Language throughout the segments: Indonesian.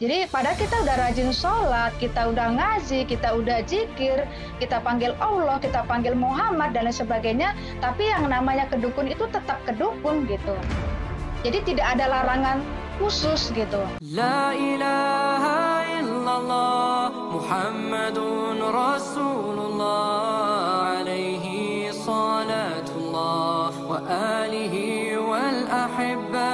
Jadi padahal kita udah rajin sholat, kita udah ngaji, kita udah zikir, kita panggil Allah, kita panggil Muhammad dan lain sebagainya. Tapi yang namanya kedukun itu tetap kedukun gitu. Jadi tidak ada larangan khusus gitu. La ilaha illallah Muhammadun Rasulullah alaihi salatullah wa alihi wal ahibba.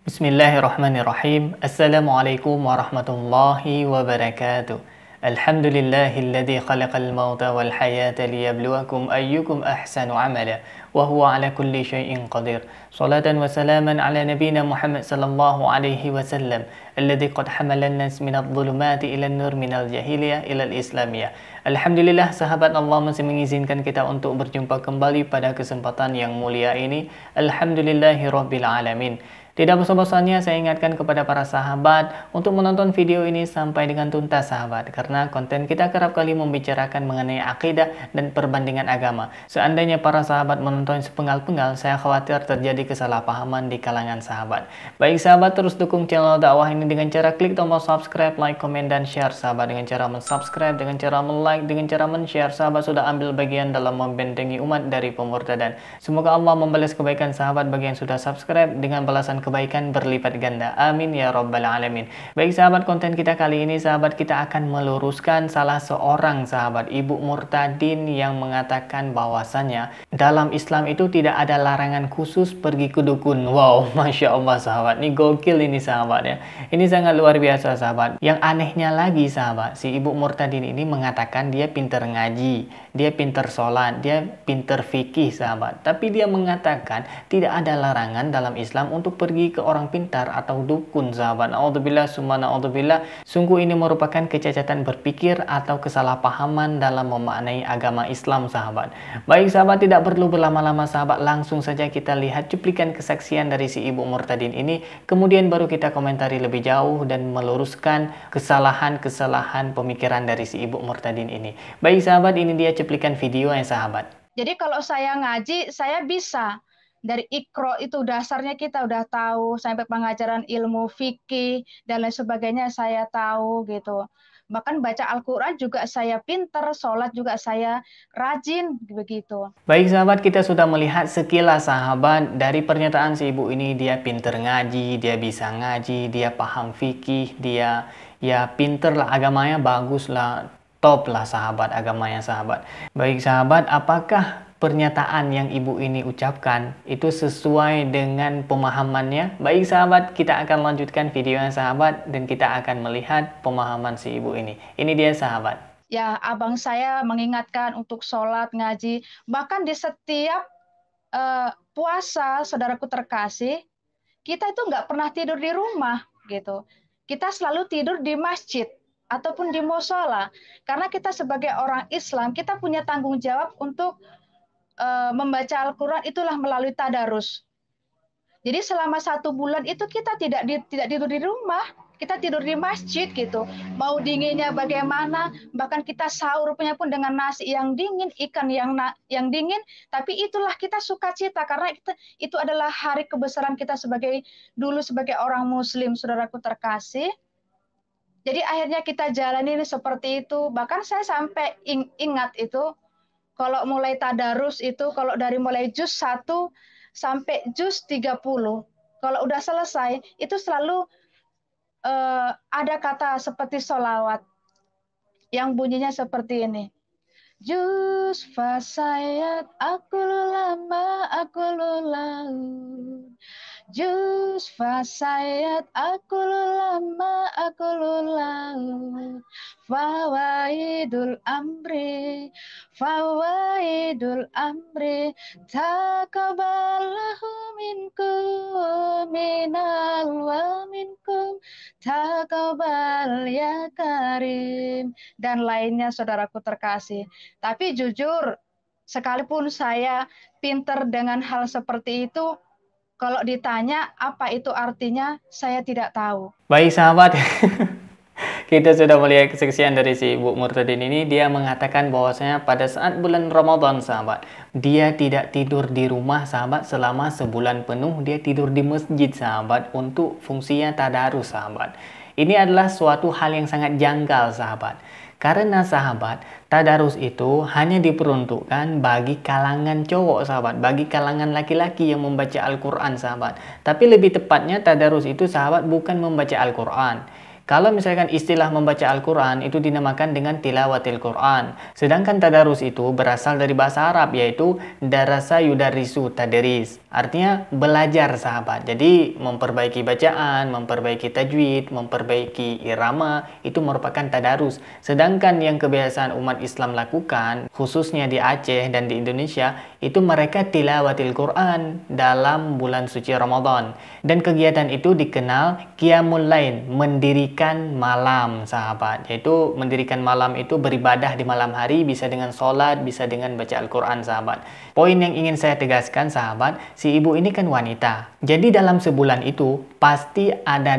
Bismillahirrahmanirrahim. Assalamualaikum warahmatullahi wabarakatuh. Alhamdulillahilladzi khalaqal mauta wal hayata liyabluwakum ayyukum ahsanu amala wa huwa ala kulli syai'in qadir. Salatan wa salaman ala nabiyyina Muhammad sallallahu alaihi wasallam alladzi qad hamala an-nas minadh dhulumati ila an-nur minal jahiliyah ila al-islamiyah. Alhamdulillah, sahabat, Allah masih mengizinkan kita untuk berjumpa kembali pada kesempatan yang mulia ini. Alhamdulillahirabbil alamin. Tidak bosan-bosannya saya ingatkan kepada para sahabat untuk menonton video ini sampai dengan tuntas, sahabat, karena konten kita kerap kali membicarakan mengenai akidah dan perbandingan agama. Seandainya para sahabat menonton sepenggal-penggal, saya khawatir terjadi kesalahpahaman di kalangan sahabat. Baik sahabat, terus dukung channel dakwah ini dengan cara klik tombol subscribe, like, komen, dan share, sahabat. Dengan cara mensubscribe, dengan cara like, dengan cara men-share, sahabat sudah ambil bagian dalam membentengi umat dari pemurtadan. Semoga Allah membalas kebaikan sahabat bagi yang sudah subscribe dengan balasan kebaikan berlipat ganda. Amin ya rabbal alamin. Baik sahabat, konten kita kali ini, sahabat, kita akan meluruskan salah seorang sahabat, Ibu Murtadin, yang mengatakan bahwasanya dalam Islam itu tidak ada larangan khusus pergi ke dukun. Wow, Masya Allah sahabat, ini gokil ini sahabat ya. Ini sangat luar biasa sahabat. Yang anehnya lagi sahabat, si Ibu Murtadin ini mengatakan dia pinter ngaji, dia pinter sholat, dia pinter fikih sahabat. Tapi dia mengatakan tidak ada larangan dalam Islam untuk pergi ke orang pintar atau dukun, sahabat. Naudzubillah summa naudzubillah. Sungguh ini merupakan kecacatan berpikir atau kesalahpahaman dalam memaknai agama Islam, sahabat. Baik sahabat, tidak perlu berlama-lama sahabat, langsung saja kita lihat cuplikan kesaksian dari si Ibu Murtadin ini, kemudian baru kita komentari lebih jauh dan meluruskan kesalahan-kesalahan pemikiran dari si Ibu Murtadin ini. Baik sahabat, ini dia cuplikan video yang sahabat. Jadi kalau saya ngaji, saya bisa. Dari Iqra itu dasarnya kita udah tahu, sampai pengajaran ilmu fikih dan lain sebagainya saya tahu gitu. Bahkan baca Al-Quran juga saya pinter, sholat juga saya rajin begitu. Baik sahabat, kita sudah melihat sekilas sahabat dari pernyataan si ibu ini. Dia pinter ngaji, dia bisa ngaji, dia paham fikih, dia ya pinter lah, agamanya bagus lah, top lah sahabat, agamanya sahabat. Baik sahabat, apakah pernyataan yang ibu ini ucapkan itu sesuai dengan pemahamannya? Baik sahabat, kita akan lanjutkan videonya sahabat dan kita akan melihat pemahaman si ibu ini. Ini dia sahabat. Ya, abang saya mengingatkan untuk sholat, ngaji, bahkan di setiap puasa, saudaraku terkasih, kita itu nggak pernah tidur di rumah gitu. Kita selalu tidur di masjid ataupun di musola, karena kita sebagai orang Islam, kita punya tanggung jawab untuk membaca Al-Quran itulah melalui tadarus. Jadi selama 1 bulan itu kita tidak tidur di rumah, kita tidur di masjid gitu. Mau dinginnya bagaimana, bahkan kita sahur punya pun dengan nasi yang dingin, ikan yang dingin, tapi itulah kita sukacita karena itu adalah hari kebesaran kita sebagai orang Muslim, saudaraku terkasih. Jadi akhirnya kita jalani seperti itu. Bahkan saya sampai ingat itu, kalau mulai tadarus itu, kalau dari mulai juz 1 sampai juz 30, kalau udah selesai, itu selalu ada kata seperti sholawat, yang bunyinya seperti ini. Juz fasayat akul lama akul laun. Juz fasayat akul lama akul laun. Fawaidul amri taqabbalahu minkum minal wa minkum taqabbal ya karim, dan lainnya saudaraku terkasih. Tapi jujur, sekalipun saya pinter dengan hal seperti itu, kalau ditanya apa itu artinya, saya tidak tahu. Baik sahabat, kita sudah melihat kesaksian dari si Ibu Murtadin ini. Dia mengatakan bahwasanya pada saat bulan Ramadan sahabat, dia tidak tidur di rumah sahabat selama sebulan penuh. Dia tidur di masjid sahabat untuk fungsinya tadarus sahabat. Ini adalah suatu hal yang sangat janggal sahabat. Karena sahabat, tadarus itu hanya diperuntukkan bagi kalangan cowok sahabat, bagi kalangan laki-laki yang membaca Al-Quran sahabat. Tapi lebih tepatnya tadarus itu sahabat bukan membaca Al-Quran. Kalau misalkan istilah membaca Al-Quran itu dinamakan dengan tilawatil Quran. Sedangkan tadarus itu berasal dari bahasa Arab yaitu darasa yudarisu tadris. Artinya belajar sahabat. Jadi memperbaiki bacaan, memperbaiki tajwid, memperbaiki irama itu merupakan tadarus. Sedangkan yang kebiasaan umat Islam lakukan khususnya di Aceh dan di Indonesia itu mereka tilawatil Quran dalam bulan suci Ramadan. Dan kegiatan itu dikenal Qiyamul Lail, mendirikan malam sahabat. Yaitu mendirikan malam itu beribadah di malam hari, bisa dengan sholat, bisa dengan baca Al-Quran sahabat. Poin yang ingin saya tegaskan sahabat, si ibu ini kan wanita. Jadi dalam sebulan itu pasti ada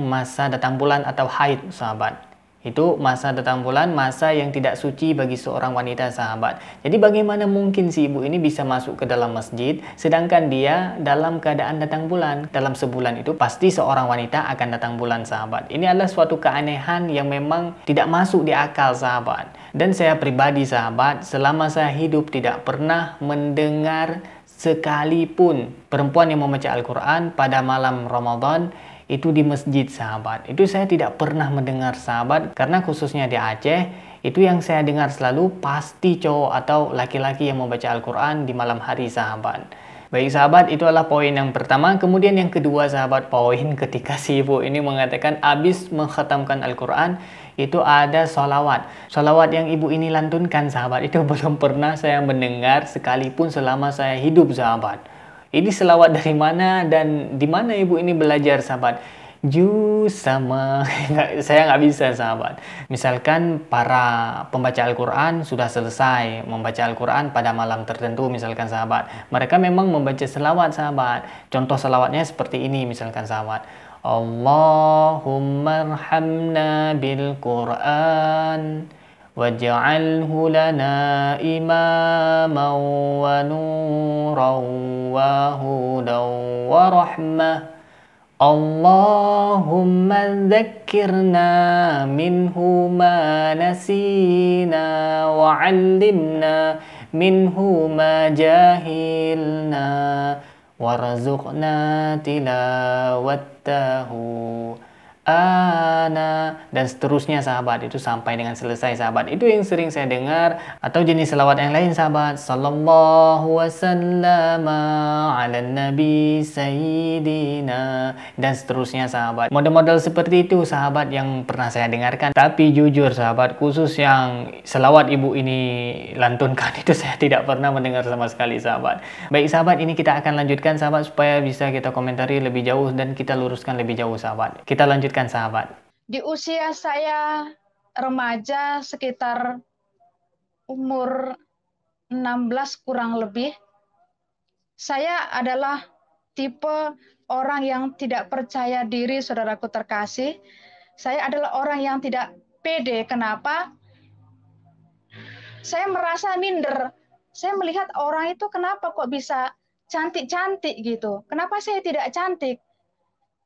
masa datang bulan atau haid sahabat. Itu masa datang bulan, masa yang tidak suci bagi seorang wanita sahabat. Jadi bagaimana mungkin si ibu ini bisa masuk ke dalam masjid sedangkan dia dalam keadaan datang bulan? Dalam sebulan itu pasti seorang wanita akan datang bulan sahabat. Ini adalah suatu keanehan yang memang tidak masuk di akal sahabat. Dan saya pribadi sahabat, selama saya hidup tidak pernah mendengar sekalipun perempuan yang membaca Al-Quran pada malam Ramadan itu di masjid sahabat. Itu saya tidak pernah mendengar sahabat, karena khususnya di Aceh itu yang saya dengar selalu pasti cowok atau laki-laki yang membaca Al-Quran di malam hari sahabat. Baik sahabat, itu adalah poin yang pertama. Kemudian yang kedua sahabat, poin ketika si ibu ini mengatakan habis mengkhatamkan Al-Quran itu ada sholawat. Sholawat yang ibu ini lantunkan sahabat itu belum pernah saya mendengar sekalipun selama saya hidup sahabat. Ini selawat dari mana dan di mana ibu ini belajar sahabat? Sama saya nggak bisa sahabat. Misalkan para pembaca Al-Quran sudah selesai membaca Al-Quran pada malam tertentu misalkan sahabat, mereka memang membaca selawat sahabat. Contoh selawatnya seperti ini misalkan sahabat, Allahumma arhamna bil Quran waj'alhu lana imaman wa nuran wa hudan wa rahmah. Allahumma dzakkirna minhu ma nasina wa 'allimna minhu ma jahilna warzuqna tilawatahu dan seterusnya sahabat. Itu sampai dengan selesai sahabat. Itu yang sering saya dengar. Atau jenis selawat yang lain sahabat, sallallahu wasallam ala nabi sayyidina, dan seterusnya sahabat. Model-model seperti itu sahabat yang pernah saya dengarkan. Tapi jujur sahabat, khusus yang selawat ibu ini lantunkan itu saya tidak pernah mendengar sama sekali sahabat. Baik sahabat, ini kita akan lanjutkan sahabat supaya bisa kita komentari lebih jauh dan kita luruskan lebih jauh sahabat. Kita lanjutkan sahabat. Di usia saya remaja sekitar umur 16 kurang lebih, saya adalah tipe orang yang tidak percaya diri, saudaraku terkasih. Saya adalah orang yang tidak pede. Kenapa? Saya merasa minder. Saya melihat orang itu kenapa kok bisa cantik-cantik gitu. Kenapa saya tidak cantik?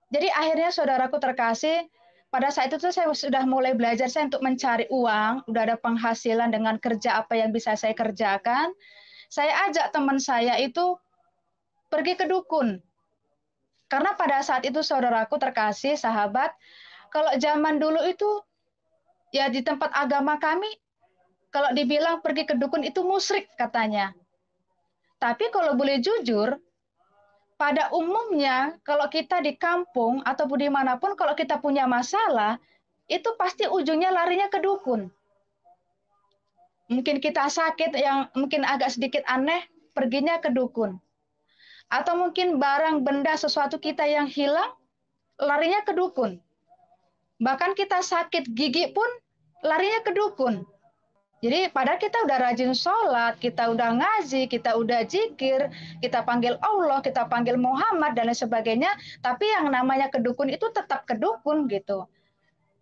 Jadi akhirnya saudaraku terkasih, pada saat itu saya sudah mulai belajar saya untuk mencari uang, udah ada penghasilan dengan kerja apa yang bisa saya kerjakan. Saya ajak teman saya itu pergi ke dukun. Karena pada saat itu saudaraku terkasih, sahabat, kalau zaman dulu itu ya di tempat agama kami, kalau dibilang pergi ke dukun itu musyrik katanya. Tapi kalau boleh jujur, pada umumnya, kalau kita di kampung atau dimanapun, kalau kita punya masalah, itu pasti ujungnya larinya ke dukun. Mungkin kita sakit yang mungkin agak sedikit aneh, perginya ke dukun. Atau mungkin barang, benda, sesuatu kita yang hilang, larinya ke dukun. Bahkan kita sakit gigi pun, larinya ke dukun. Jadi padahal kita udah rajin sholat, kita udah ngaji, kita udah zikir, kita panggil Allah, kita panggil Muhammad, dan lain sebagainya. Tapi yang namanya kedukun itu tetap kedukun gitu.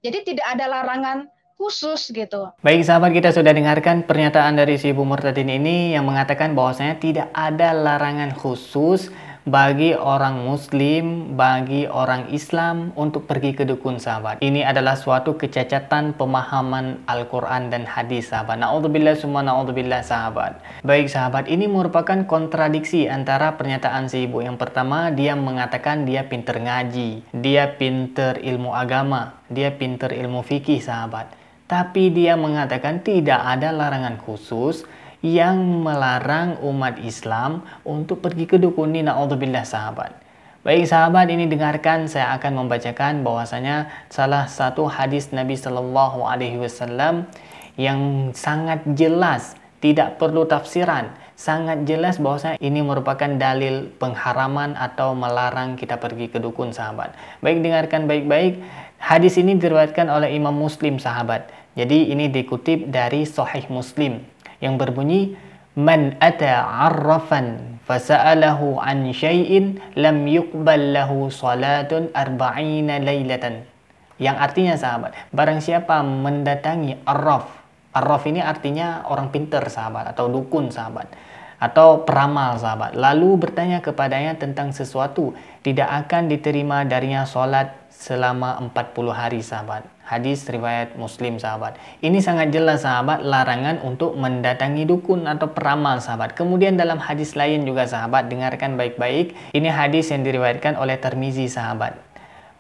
Jadi tidak ada larangan khusus gitu. Baik sahabat, kita sudah dengarkan pernyataan dari si Ibu Murtadin ini yang mengatakan bahwasanya tidak ada larangan khusus bagi orang muslim, bagi orang Islam untuk pergi ke dukun, sahabat. Ini adalah suatu kecacatan pemahaman Al-Quran dan hadis, sahabat. Na'udzubillah summa na'udzubillah, sahabat. Baik sahabat, ini merupakan kontradiksi antara pernyataan si ibu. Yang pertama, dia mengatakan dia pinter ngaji, dia pinter ilmu agama, dia pinter ilmu fikih, sahabat. Tapi dia mengatakan tidak ada larangan khusus yang melarang umat Islam untuk pergi ke dukun. Ini na'udzubillah, sahabat. Baik sahabat, ini dengarkan, saya akan membacakan bahwasanya salah satu hadis Nabi Shallallahu Alaihi Wasallam yang sangat jelas, tidak perlu tafsiran, sangat jelas bahwasanya ini merupakan dalil pengharaman atau melarang kita pergi ke dukun, sahabat. Baik, dengarkan baik-baik. Hadis ini diriwayatkan oleh Imam Muslim, sahabat. Jadi ini dikutip dari Sahih Muslim yang berbunyi, man ata arrafan fasa'alahu an syai'in lam yuqbal lahu salatun arba'ina lailatan. Yang artinya sahabat, barang siapa mendatangi arraf. Arraf ini artinya orang pintar, sahabat, atau dukun, sahabat, atau peramal, sahabat, lalu bertanya kepadanya tentang sesuatu, tidak akan diterima darinya salat selama 40 hari, sahabat. Hadis riwayat Muslim, sahabat. Ini sangat jelas, sahabat, larangan untuk mendatangi dukun atau peramal, sahabat. Kemudian dalam hadis lain juga, sahabat, dengarkan baik-baik. Ini hadis yang diriwayatkan oleh Tirmizi, sahabat.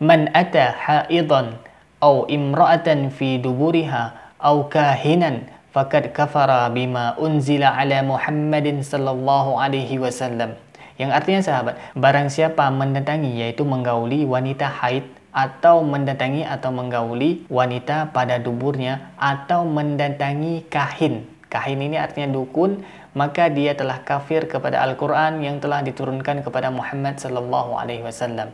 Man ata haidan au imra'atan fi duburiha au kahinan faqad kafara bima unzila ala Muhammadin sallallahu alaihi wasallam. Yang artinya sahabat, barang siapa mendatangi, yaitu menggauli wanita haid, atau mendatangi atau menggauli wanita pada duburnya, atau mendatangi kahin. Kahin ini artinya dukun, maka dia telah kafir kepada Al-Quran yang telah diturunkan kepada Muhammad sallallahu alaihi wasallam.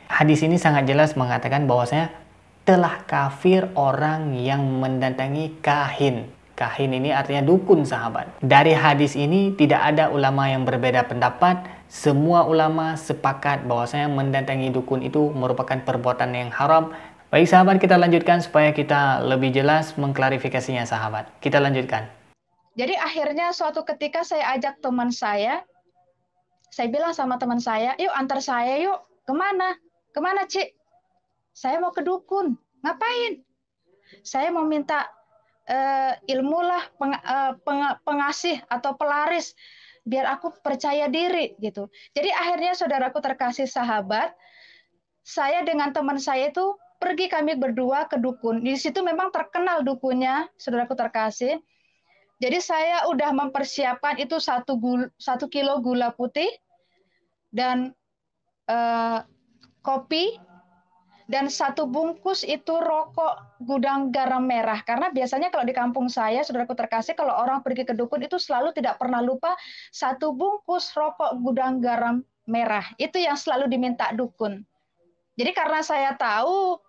Hadis ini sangat jelas mengatakan bahwasanya telah kafir orang yang mendatangi kahin. Kahin ini artinya dukun, sahabat. Dari hadis ini tidak ada ulama yang berbeda pendapat. Semua ulama sepakat bahwasanya mendatangi dukun itu merupakan perbuatan yang haram. Baik sahabat, kita lanjutkan supaya kita lebih jelas mengklarifikasinya, sahabat. Kita lanjutkan. Jadi akhirnya suatu ketika saya ajak teman saya bilang sama teman saya, yuk antar saya yuk. Kemana? Kemana, Cik? Saya mau ke dukun. Ngapain? Saya mau minta ilmu lah, pengasih atau pelaris, biar aku percaya diri gitu. Jadi akhirnya saudaraku terkasih, sahabat, saya dengan teman saya itu pergi, kami berdua ke dukun. Di situ memang terkenal dukunnya, saudaraku terkasih. Jadi saya udah mempersiapkan itu 1 kilo gula putih dan kopi, dan 1 bungkus itu rokok gudang garam merah. Karena biasanya kalau di kampung saya, saudaraku terkasih, kalau orang pergi ke dukun itu selalu tidak pernah lupa 1 bungkus rokok gudang garam merah. Itu yang selalu diminta dukun. Jadi karena saya tahu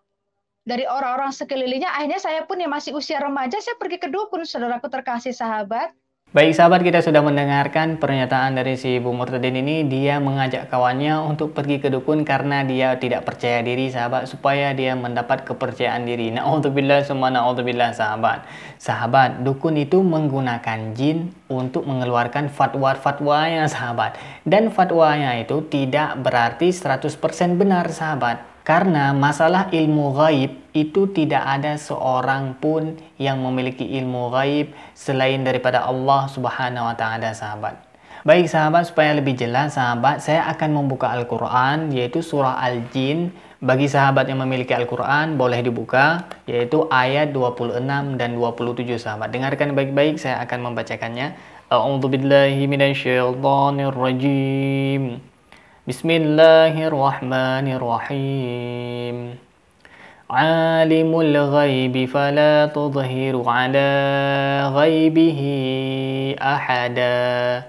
dari orang-orang sekelilingnya, akhirnya saya pun yang masih usia remaja, saya pergi ke dukun, saudaraku terkasih, sahabat. Baik sahabat, kita sudah mendengarkan pernyataan dari si Ibu Murtadin ini. Dia mengajak kawannya untuk pergi ke dukun karena dia tidak percaya diri, sahabat, supaya dia mendapat kepercayaan diri. Na'udzubillah summa na'udzubillah, sahabat. Sahabat, dukun itu menggunakan jin untuk mengeluarkan fatwa-fatwanya, sahabat. Dan fatwanya itu tidak berarti 100% benar, sahabat. Karena masalah ilmu gaib itu tidak ada seorang pun yang memiliki ilmu gaib selain daripada Allah Subhanahu wa Ta'ala, sahabat. Baik sahabat, supaya lebih jelas, sahabat, saya akan membuka Al-Quran, yaitu surah Al-Jin. Bagi sahabat yang memiliki Al-Quran, boleh dibuka, yaitu ayat 26 dan 27, sahabat. Dengarkan baik-baik, saya akan membacakannya. A'udzubillahi minasyaitonirrajim. Bismillahirrahmanirrahim. Alimul ghaibi fala tudhiru ala ghaibihi ahada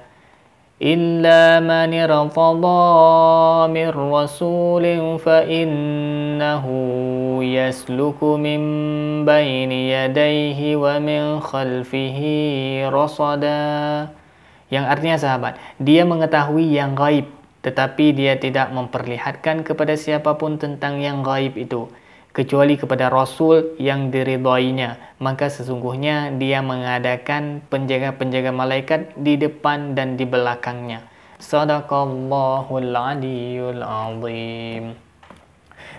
illa man irtada min rasulin fa innahu yasluku min baini yadayhi wa min khalfihi rasada. Yang artinya sahabat, dia mengetahui yang gaib, tetapi dia tidak memperlihatkan kepada siapapun tentang yang gaib itu, kecuali kepada Rasul yang diridhoinya. Maka sesungguhnya dia mengadakan penjaga-penjaga malaikat di depan dan di belakangnya. Sadaqallahul Aliyul Azim.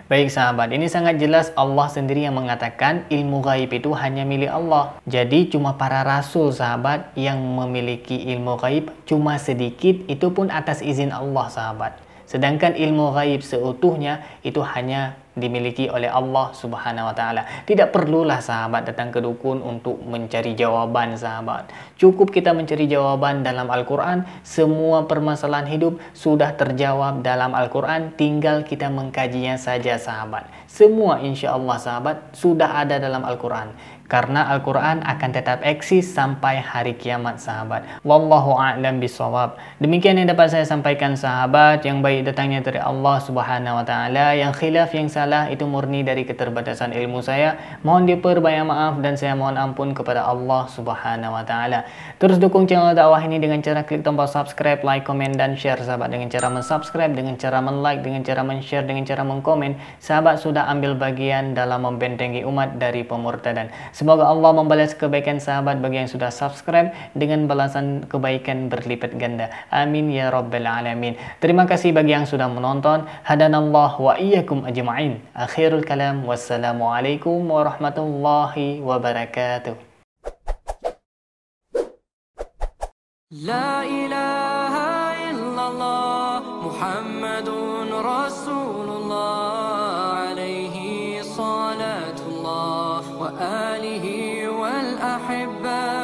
Baik sahabat, ini sangat jelas Allah sendiri yang mengatakan ilmu gaib itu hanya milik Allah. Jadi cuma para rasul sahabat yang memiliki ilmu gaib cuma sedikit, itu pun atas izin Allah sahabat. Sedangkan ilmu gaib seutuhnya itu hanya dimiliki oleh Allah Subhanahu wa taala. Tidak perlulah sahabat datang ke dukun untuk mencari jawaban sahabat. Cukup kita mencari jawaban dalam Al-Qur'an, semua permasalahan hidup sudah terjawab dalam Al-Qur'an, tinggal kita mengkajinya saja sahabat. Semua insya-Allah sahabat sudah ada dalam Al-Qur'an. Karena Al-Quran akan tetap eksis sampai hari kiamat sahabat. Wallahu a'lam bishawab. Demikian yang dapat saya sampaikan sahabat. Yang baik datangnya dari Allah Subhanahu wa taala, yang khilaf yang salah itu murni dari keterbatasan ilmu saya. Mohon diperbanyak maaf dan saya mohon ampun kepada Allah Subhanahu wa taala. Terus dukung channel dakwah ini dengan cara klik tombol subscribe, like, komen dan share sahabat. Dengan cara mensubscribe, dengan cara men-like, dengan cara men-share, dengan cara mengkomen, sahabat sudah ambil bagian dalam membentengi umat dari pemurtadan. Semoga Allah membalas kebaikan sahabat bagi yang sudah subscribe dengan balasan kebaikan berlipat ganda. Amin ya rabbal alamin. Terima kasih bagi yang sudah menonton. Hadanallah wa iyyakum ajma'in. Akhirul kalam. Wassalamualaikum warahmatullahi wabarakatuh. La ilaha illallah Muhammadun Rasulullah alaihi salatullah wa alihi wal ahibba